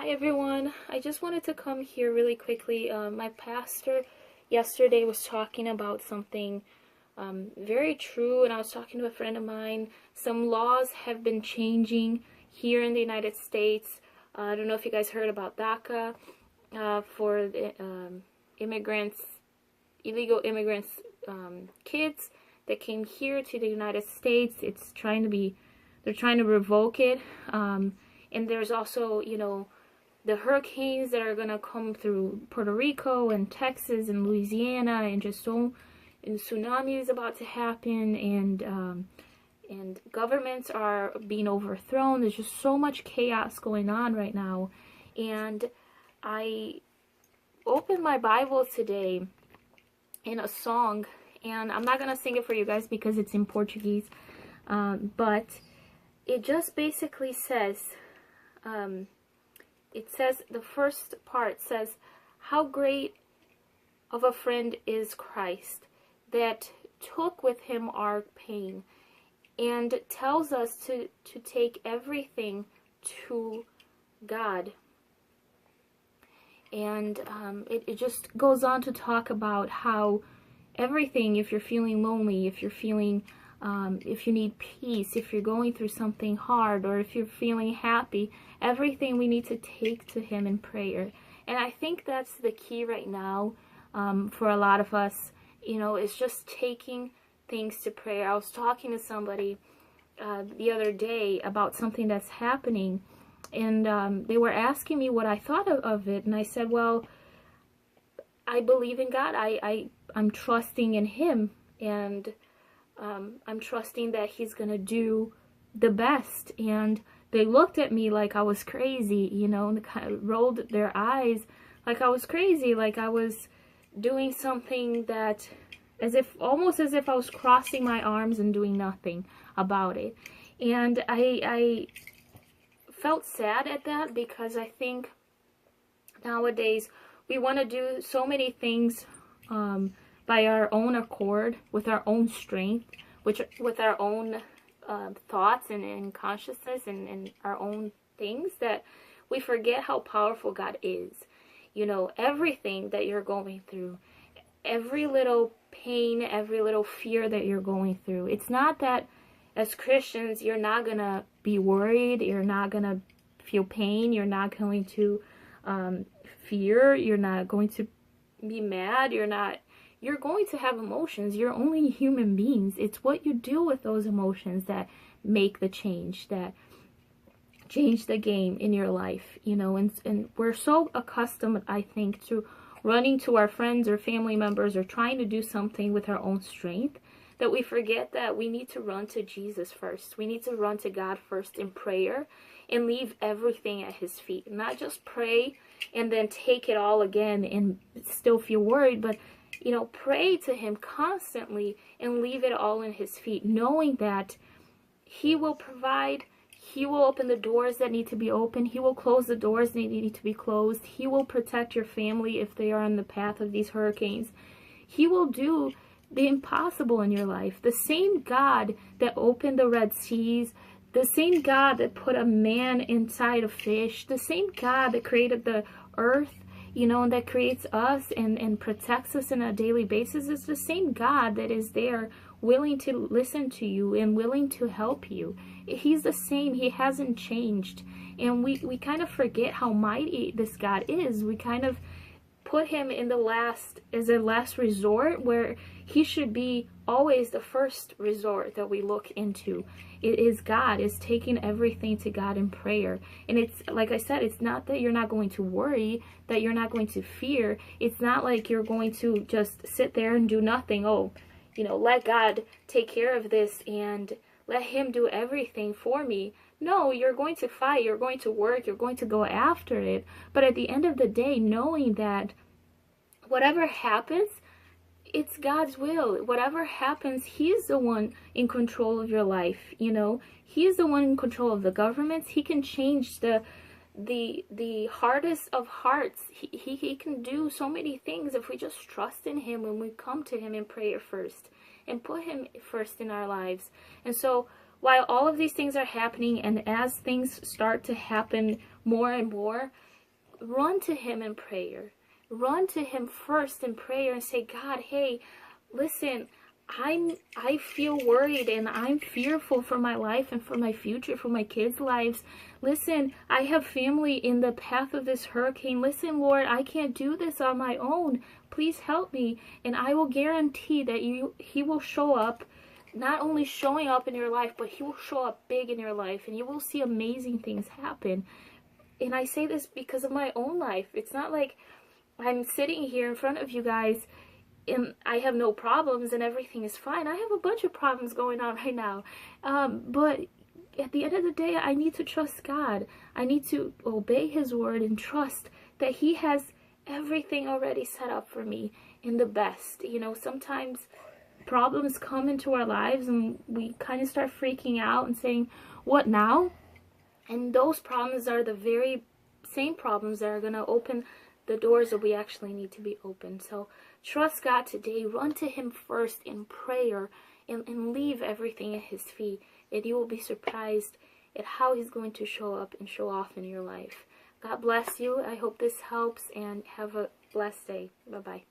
Hi everyone, I just wanted to come here really quickly. My pastor yesterday was talking about something very true, and I was talking to a friend of mine. Some laws have been changing here in the United States. I don't know if you guys heard about DACA for the immigrants, illegal immigrants, kids that came here to the United States. They're trying to revoke it. And there's also, the hurricanes that are going to come through Puerto Rico and Texas and Louisiana, and and tsunamis about to happen, and governments are being overthrown. There's just so much chaos going on right now. And I opened my Bible today in a song, and I'm not going to sing it for you guys because it's in Portuguese, but it just basically says, the first part says, how great of a friend is Christ, that took with him our pain, and tells us to take everything to God. And it just goes on to talk about how everything, if you're feeling lonely, if you're feeling if you need peace, if you're going through something hard, or if you're feeling happy, everything we need to take to him in prayer. And I think that's the key right now for a lot of us, is just taking things to prayer. I was talking to somebody the other day about something that's happening, and they were asking me what I thought of it, and I said, well, I believe in God. I'm trusting in him, and I'm trusting that he's gonna do the best. And they looked at me like I was crazy, and they kind of rolled their eyes like I was crazy, like I was doing something that, almost as if I was crossing my arms and doing nothing about it. And I felt sad at that, because I think nowadays we want to do so many things by our own accord, with our own strength, with our own thoughts and consciousness and our own things, that we forget how powerful God is. Everything that you're going through, every little pain, every little fear that you're going through, it's not that as Christians you're not gonna be worried, you're not gonna feel pain, you're not going to fear, you're not going to be mad, you're going to have emotions. You're only human beings. It's what you do with those emotions that make the change, that change the game in your life, and we're so accustomed, I think, to running to our friends or family members or trying to do something with our own strength, that we forget that we need to run to Jesus first. We need to run to God first in prayer and leave everything at his feet. Not just pray and then take it all again and still feel worried, but pray to him constantly and leave it all in his feet, knowing that he will provide. He will open the doors that need to be open. He will close the doors that need to be closed. He will protect your family if they are on the path of these hurricanes. He will do the impossible in your life. The same God that opened the Red Seas, the same God that put a man inside a fish, the same God that created the earth, and that creates us and protects us on a daily basis, is the same God that is there willing to listen to you and willing to help you. He's the same. He hasn't changed. And we kind of forget how mighty this God is. We kind of put him as a last resort, where he should be always the first resort that we look into. It is God, is taking everything to God in prayer. And it's, like I said, it's not that you're not going to worry, that you're not going to fear. It's not like you're going to just sit there and do nothing. Oh, let God take care of this and let him do everything for me. No, you're going to fight, you're going to work, you're going to go after it. But at the end of the day, knowing that whatever happens, it's God's will. Whatever happens, he's the one in control of your life. He's the one in control of the governments. He can change the hardest of hearts. He can do so many things if we just trust in him, when we come to him in prayer first and put him first in our lives. And so while all of these things are happening, and as things start to happen more and more, run to him in prayer. Run to him first in prayer and say, God, hey, listen, I feel worried and I'm fearful for my life and for my future, for my kids' lives. Listen, I have family in the path of this hurricane. Listen, Lord, I can't do this on my own. Please help me. And I will guarantee that he will show up, not only showing up in your life, but he will show up big in your life and you will see amazing things happen. And I say this because of my own life. It's not like I'm sitting here in front of you guys and I have no problems and everything is fine. I have a bunch of problems going on right now. But at the end of the day, I need to trust God. I need to obey his word and trust that he has everything already set up for me in the best. You know, sometimes problems come into our lives and we kind of start freaking out and saying, what now? And those problems are the very same problems that are going to open the doors that we actually need to be open. So trust God today. Run to him first in prayer and leave everything at his feet. And you will be surprised at how he's going to show up and show off in your life. God bless you. I hope this helps and have a blessed day. Bye-bye.